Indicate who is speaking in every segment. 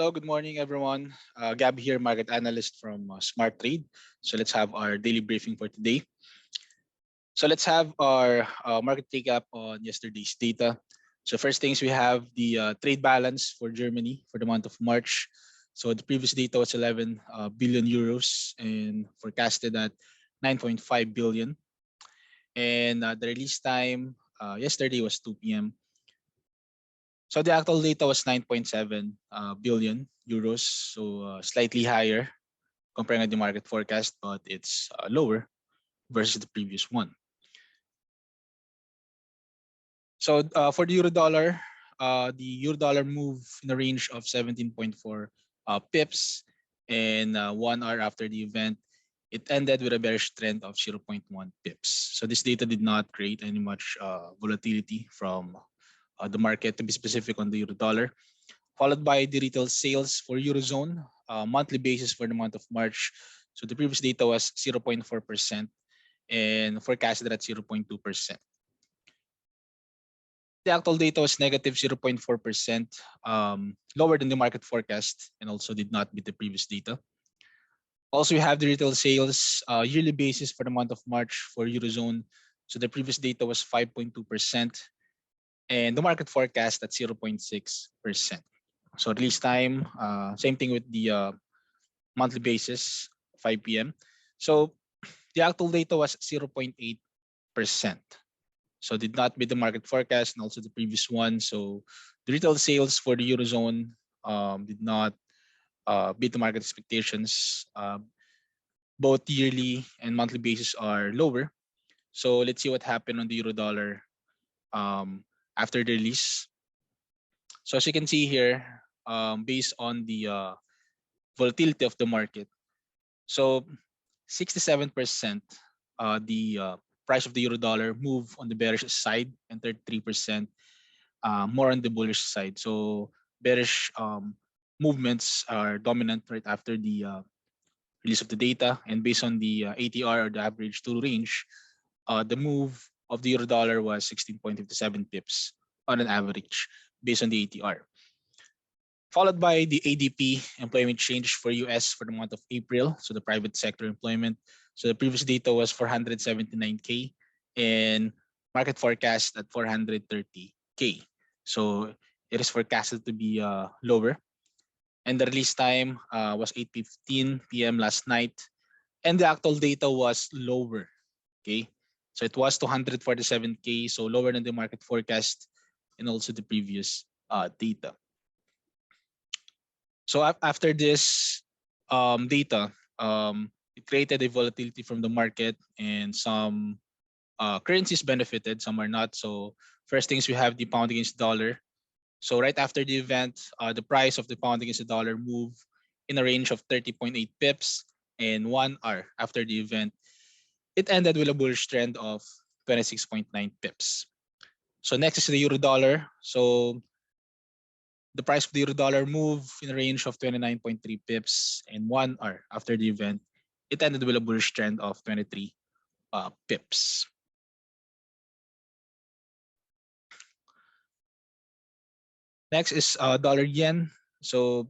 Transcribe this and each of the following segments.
Speaker 1: Hello, good morning, everyone. Gab here, market analyst from SmarTrade. So let's have our daily briefing for today. So let's have our market recap on yesterday's data. So first things, we have the trade balance for Germany for the month of March. So the previous data was 11 billion euros and forecasted at 9.5 billion. And the release time yesterday was 2 p.m. So the actual data was 9.7 billion euros, so slightly higher comparing to the market forecast, but it's lower versus the previous one. So for the euro dollar move in the range of 17.4 pips, and 1 hour after the event, it ended with a bearish trend of 0.1 pips. So this data did not create any much volatility from the market, to be specific on the euro dollar, followed by the retail sales for Eurozone, monthly basis for the month of March. So the previous data was 0.4% and forecasted at 0.2%. The actual data was negative 0.4%, lower than the market forecast, and also did not beat the previous data. Also, we have the retail sales yearly basis for the month of March for Eurozone. So the previous data was 5.2%, and the market forecast at 0.6%. So release time, same thing with the monthly basis, 5 p.m. So the actual data was 0.8%. So did not beat the market forecast and also the previous one. So the retail sales for the Eurozone did not beat the market expectations. Both yearly and monthly basis are lower. So let's see what happened on the euro dollar after the release. So as you can see here, based on the volatility of the market, so 67% the price of the euro dollar move on the bearish side and 33% more on the bullish side. So bearish movements are dominant right after the release of the data, and based on the ATR, or the average tool range, the move of the euro dollar was 16.57 pips on an average based on the ATR. Followed by the ADP employment change for US for the month of April, so the private sector employment. So the previous data was 479K and market forecast at 430K. So it is forecasted to be lower. And the release time was 8:15 p.m. last night, and the actual data was lower. Okay, so it was 247K, so lower than the market forecast and also the previous data. So after this data, it created a volatility from the market, and some currencies benefited, some are not. So first things, we have the pound against dollar. So right after the event, the price of the pound against the dollar moved in a range of 30.8 pips, and 1 hour after the event, it ended with a bullish trend of 26.9 pips. So next is the euro dollar. So the price of the euro dollar moved in a range of 29.3 pips, and 1 hour after the event, it ended with a bullish trend of 23 pips. Next is dollar yen. So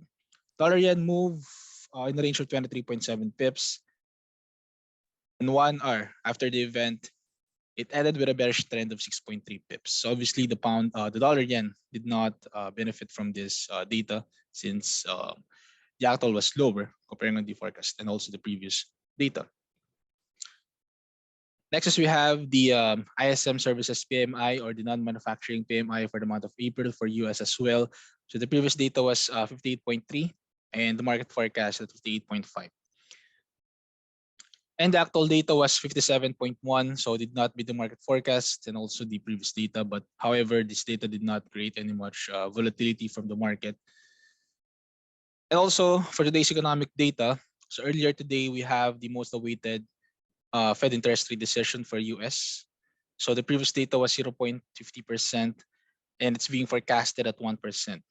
Speaker 1: dollar yen move in the range of 23.7 pips. In 1 hour after the event, it ended with a bearish trend of 6.3 pips. So obviously the dollar yen did not benefit from this data, since the actual was lower comparing on the forecast and also the previous data. Next is we have the ISM services PMI, or the non-manufacturing PMI for the month of April for US as well. So the previous data was 58.3 and the market forecast at 58.5. And the actual data was 57.1, so did not beat the market forecast and also the previous data. But however, this data did not create any much volatility from the market. And also for today's economic data, so earlier today we have the most awaited Fed interest rate decision for US. So the previous data was 0.50%, and it's being forecasted at 1%.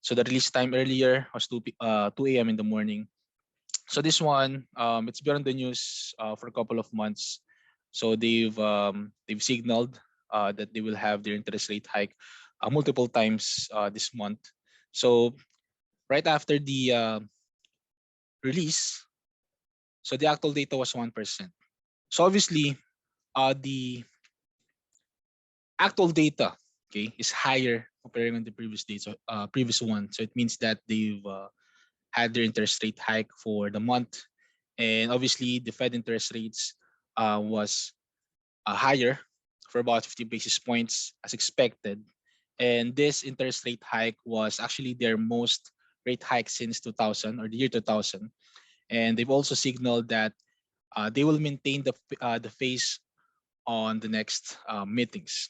Speaker 1: So the release time earlier was 2 a.m. in the morning. So this one, it's been on the news for a couple of months. So they've signaled that they will have their interest rate hike multiple times this month. So right after the release, so the actual data was 1%. So obviously, the actual data, okay, is higher comparing on the previous dates, previous one. So it means that they've had their interest rate hike for the month, and obviously the Fed interest rates was higher for about 50 basis points as expected. And this interest rate hike was actually their most rate hike since 2000 or the year 2000. And they've also signaled that they will maintain the phase on the next meetings.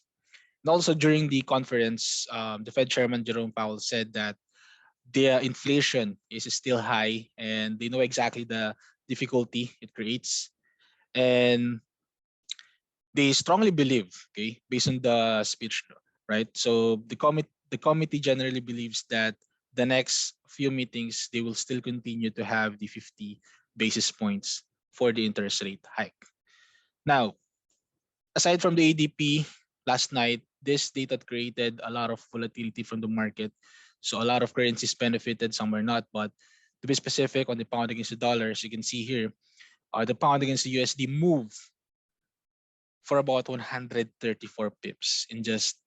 Speaker 1: And also during the conference, the Fed Chairman Jerome Powell said that the inflation is still high and they know exactly the difficulty it creates. And they strongly believe, okay, based on the speech, right? So the committee generally believes that the next few meetings they will still continue to have the 50 basis points for the interest rate hike. Now, aside from the ADP last night, this data created a lot of volatility from the market. So a lot of currencies benefited, some were not. But to be specific on the pound against the dollar, as you can see here, the pound against the USD moved for about 134 pips in just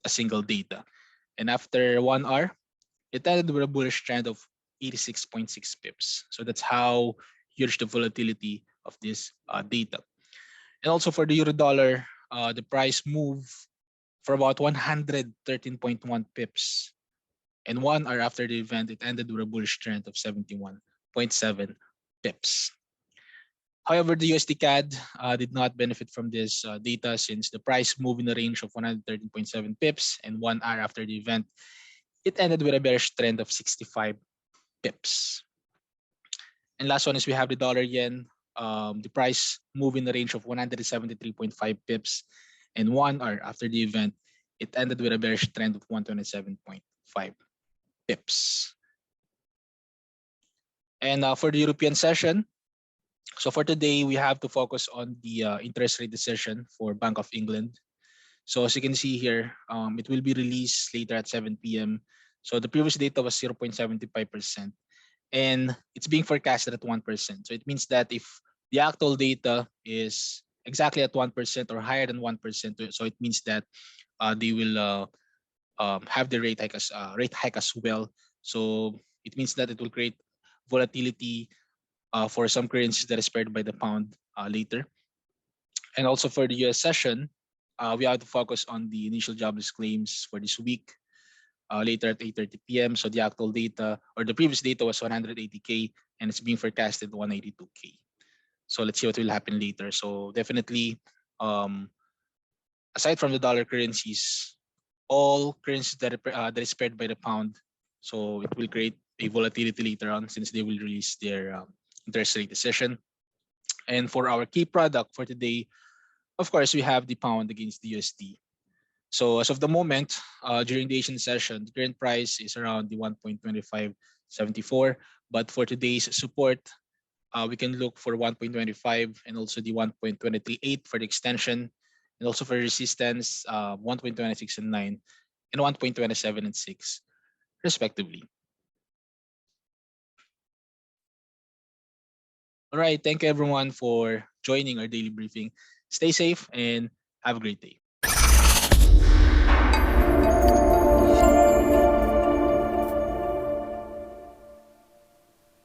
Speaker 1: a single data. And after 1 hour, it ended with a bullish trend of 86.6 pips. So that's how huge the volatility of this data. And also for the euro dollar, the price moved for about 113.1 pips. And 1 hour after the event, it ended with a bullish trend of 71.7 pips. However, the USD CAD did not benefit from this data since the price moved in the range of 113.7 pips, and 1 hour after the event, it ended with a bearish trend of 65 pips. And last one is we have the dollar yen. The price moved in the range of 173.5 pips, and 1 hour after the event, it ended with a bearish trend of 127.5 pips. And for the European session, so for today, we have to focus on the interest rate decision for Bank of England. So as you can see here, it will be released later at 7 p.m. So the previous data was 0.75%, and it's being forecasted at 1%. So it means that if the actual data is exactly at 1% or higher than 1%, so it means that they will have the rate hike as well. So it means that it will create volatility for some currencies that is paired by the pound later. And also for the US session, we have to focus on the initial jobless claims for this week later at 8:30 p.m. So the actual data or the previous data was 180K and it's being forecasted 182K. So let's see what will happen later. So definitely, aside from the dollar currencies, all currencies that is paired by the pound, so it will create a volatility later on since they will release their interest rate decision. And for our key product for today, of course, we have the pound against the USD. So as of the moment, during the Asian session, the current price is around the 1.2574. But for today's support, we can look for 1.25 and also the 1.238 for the extension, and also for resistance, 1.26 and 9 and 1.27 and 6, respectively. All right, thank you everyone for joining our daily briefing. Stay safe and have a great day.